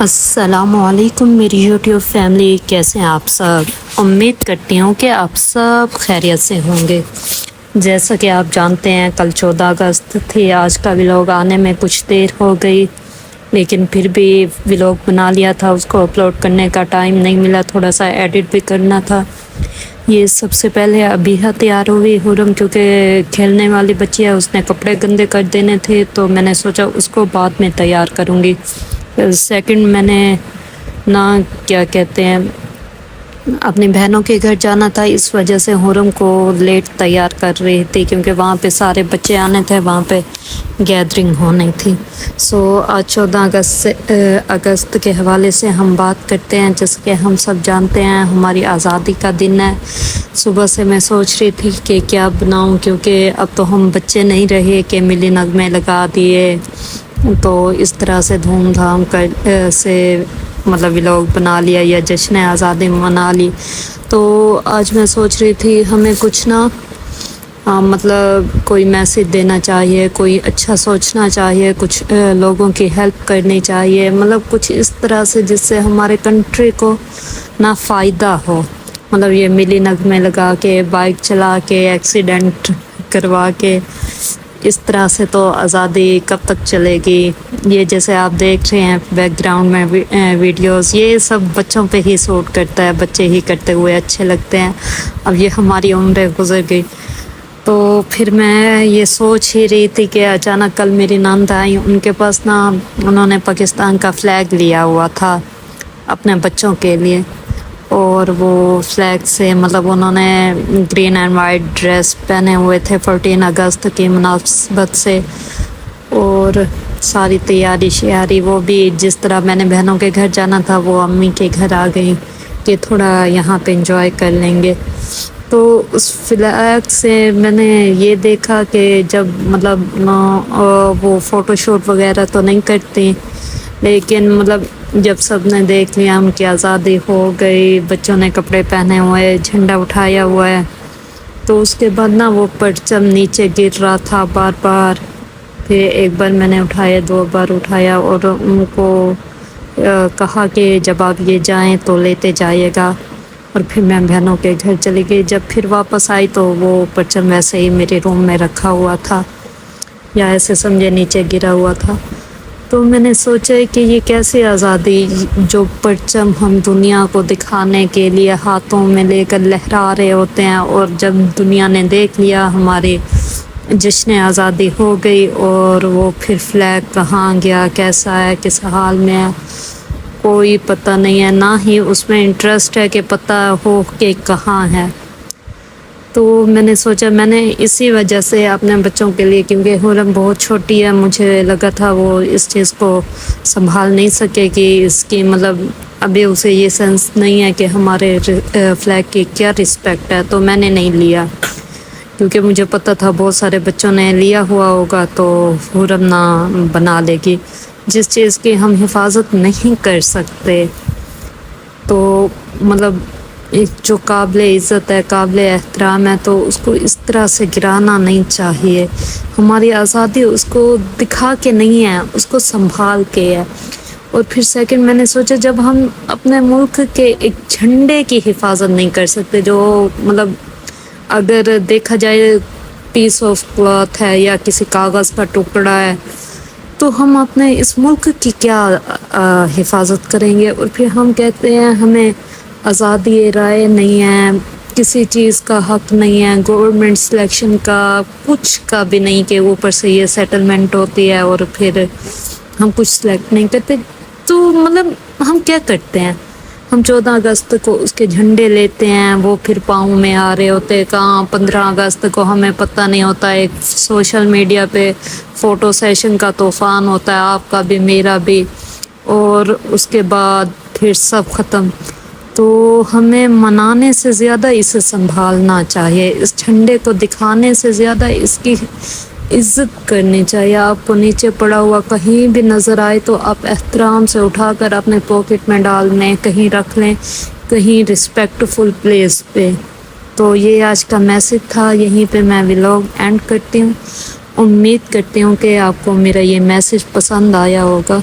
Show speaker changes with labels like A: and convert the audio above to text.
A: السلام علیکم میری یوٹیوب فیملی، کیسے ہیں آپ سب؟ امید کرتی ہوں کہ آپ سب خیریت سے ہوں گے۔ جیسا کہ آپ جانتے ہیں کل 14 اگست تھی، آج کا ولاگ آنے میں کچھ دیر ہو گئی، لیکن پھر بھی ولاگ بنا لیا تھا، اس کو اپلوڈ کرنے کا ٹائم نہیں ملا، تھوڑا سا ایڈٹ بھی کرنا تھا۔ یہ سب سے پہلے ابیحہ تیار ہوئی حرم، کیونکہ کھیلنے والی بچی ہے، اس نے کپڑے گندے کر دینے تھے، تو میں نے سوچا اس کو بعد میں تیار کروں گی۔ سیکنڈ میں نے کیا کہتے ہیں اپنی بہنوں کے گھر جانا تھا، اس وجہ سے حرم کو لیٹ تیار کر رہی تھی، کیونکہ وہاں پہ سارے بچے آنے تھے، وہاں پہ گیدرنگ ہونی تھی۔ آج 14 اگست کے حوالے سے ہم بات کرتے ہیں۔ جیسے کہ ہم سب جانتے ہیں ہماری آزادی کا دن ہے۔ صبح سے میں سوچ رہی تھی کہ کیا بناؤں، کیونکہ اب تو ہم بچے نہیں رہے کہ ملی نغمے لگا دیے، تو اس طرح سے دھوم دھام سے مطلب ولاگ بنا لیا یا جشن آزادی منا لی۔ تو آج میں سوچ رہی تھی ہمیں کچھ مطلب کوئی میسیج دینا چاہیے، کوئی اچھا سوچنا چاہیے، کچھ لوگوں کی ہیلپ کرنی چاہیے، مطلب کچھ اس طرح سے جس سے ہمارے کنٹری کو فائدہ ہو۔ مطلب یہ ملی نغمے لگا کے، بائک چلا کے، ایکسیڈنٹ کروا کے، اس طرح سے تو آزادی کب تک چلے گی؟ یہ جیسے آپ دیکھ رہے ہیں بیک گراؤنڈ میں ویڈیوز، یہ سب بچوں پہ ہی سوٹ کرتا ہے، بچے ہی کرتے ہوئے اچھے لگتے ہیں۔ اب یہ ہماری عمریں گزر گئی، تو پھر میں یہ سوچ ہی رہی تھی کہ اچانک کل میری ناند آئی، ان کے پاس انہوں نے پاکستان کا فلیگ لیا ہوا تھا اپنے بچوں کے لیے، اور وہ فلیگ سے مطلب انہوں نے گرین اینڈ وائٹ ڈریس پہنے ہوئے تھے 14 اگست کی مناسبت سے، اور ساری تیاری شیاری وہ بھی جس طرح میں نے بہنوں کے گھر جانا تھا وہ امی کے گھر آ گئی کہ تھوڑا یہاں پہ انجوائے کر لیں گے۔ تو اس فلیگ سے میں نے یہ دیکھا کہ جب مطلب وہ فوٹو شوٹ وغیرہ تو نہیں کرتی، لیکن مطلب جب سب نے دیکھ لیا ہم کی آزادی ہو گئی، بچوں نے کپڑے پہنے ہوئے، جھنڈا اٹھایا ہوا ہے، تو اس کے بعد وہ پرچم نیچے گر رہا تھا بار بار، پھر ایک بار میں نے اٹھایا، 2 بار اٹھایا، اور ان کو کہا کہ جب آپ یہ جائیں تو لیتے جائیے گا، اور پھر میں بہنوں کے گھر چلی گئی۔ جب پھر واپس آئی تو وہ پرچم ویسے ہی میرے روم میں رکھا ہوا تھا، یا ایسے سمجھے نیچے گرا ہوا تھا۔ تو میں نے سوچا کہ یہ کیسے آزادی، جو پرچم ہم دنیا کو دکھانے کے لیے ہاتھوں میں لے کر لہرا رہے ہوتے ہیں، اور جب دنیا نے دیکھ لیا ہماری جشن آزادی ہو گئی، اور وہ پھر فلیگ کہاں گیا، کیسا ہے، کس حال میں ہے، کوئی پتہ نہیں ہے، نہ ہی اس میں انٹرسٹ ہے کہ پتہ ہو کہ کہاں ہے۔ تو میں نے سوچا، میں نے اسی وجہ سے اپنے بچوں کے لیے، کیونکہ حرم بہت چھوٹی ہے، مجھے لگا تھا وہ اس چیز کو سنبھال نہیں سکے گی، اس کی مطلب ابھی اسے یہ سینس نہیں ہے کہ ہمارے فلیگ کی کیا رسپیکٹ ہے، تو میں نے نہیں لیا، کیونکہ مجھے پتہ تھا بہت سارے بچوں نے لیا ہوا ہوگا تو حرم نہ بنا لے گی۔ جس چیز کی ہم حفاظت نہیں کر سکتے، تو مطلب جو قابل عزت ہے، قابل احترام ہے، تو اس کو اس طرح سے گرانا نہیں چاہیے۔ ہماری آزادی اس کو دکھا کے نہیں ہے، اس کو سنبھال کے ہے۔ اور پھر سیکنڈ میں نے سوچا، جب ہم اپنے ملک کے ایک جھنڈے کی حفاظت نہیں کر سکتے، جو مطلب اگر دیکھا جائے پیس آف کلاتھ ہے یا کسی کاغذ کا ٹکڑا ہے، تو ہم اپنے اس ملک کی کیا حفاظت کریں گے؟ اور پھر ہم کہتے ہیں ہمیں آزادی رائے نہیں ہے، کسی چیز کا حق نہیں ہے، گورنمنٹ سلیکشن کا کچھ کا بھی نہیں، کہ اوپر سے یہ سیٹلمنٹ ہوتی ہے اور پھر ہم کچھ سلیکٹ نہیں کرتے۔ تو مطلب ہم کیا کرتے ہیں؟ ہم 14 اگست کو اس کے جھنڈے لیتے ہیں، وہ پھر پاؤں میں آ رہے ہوتے، کہاں 15 اگست کو ہمیں پتہ نہیں ہوتا، ایک سوشل میڈیا پہ فوٹو سیشن کا طوفان ہوتا ہے، آپ کا بھی میرا بھی، اور اس کے بعد پھر سب ختم۔ تو ہمیں منانے سے زیادہ اسے سنبھالنا چاہیے، اس جھنڈے کو دکھانے سے زیادہ اس کی عزت کرنی چاہیے۔ آپ کو نیچے پڑا ہوا کہیں بھی نظر آئے تو آپ احترام سے اٹھا کر اپنے پاکٹ میں ڈال لیں، کہیں رکھ لیں، کہیں رسپیکٹ فل پلیس پہ۔ تو یہ آج کا میسیج تھا، یہیں پہ میں ولاگ اینڈ کرتی ہوں۔ امید کرتی ہوں کہ آپ کو میرا یہ میسیج پسند آیا ہوگا۔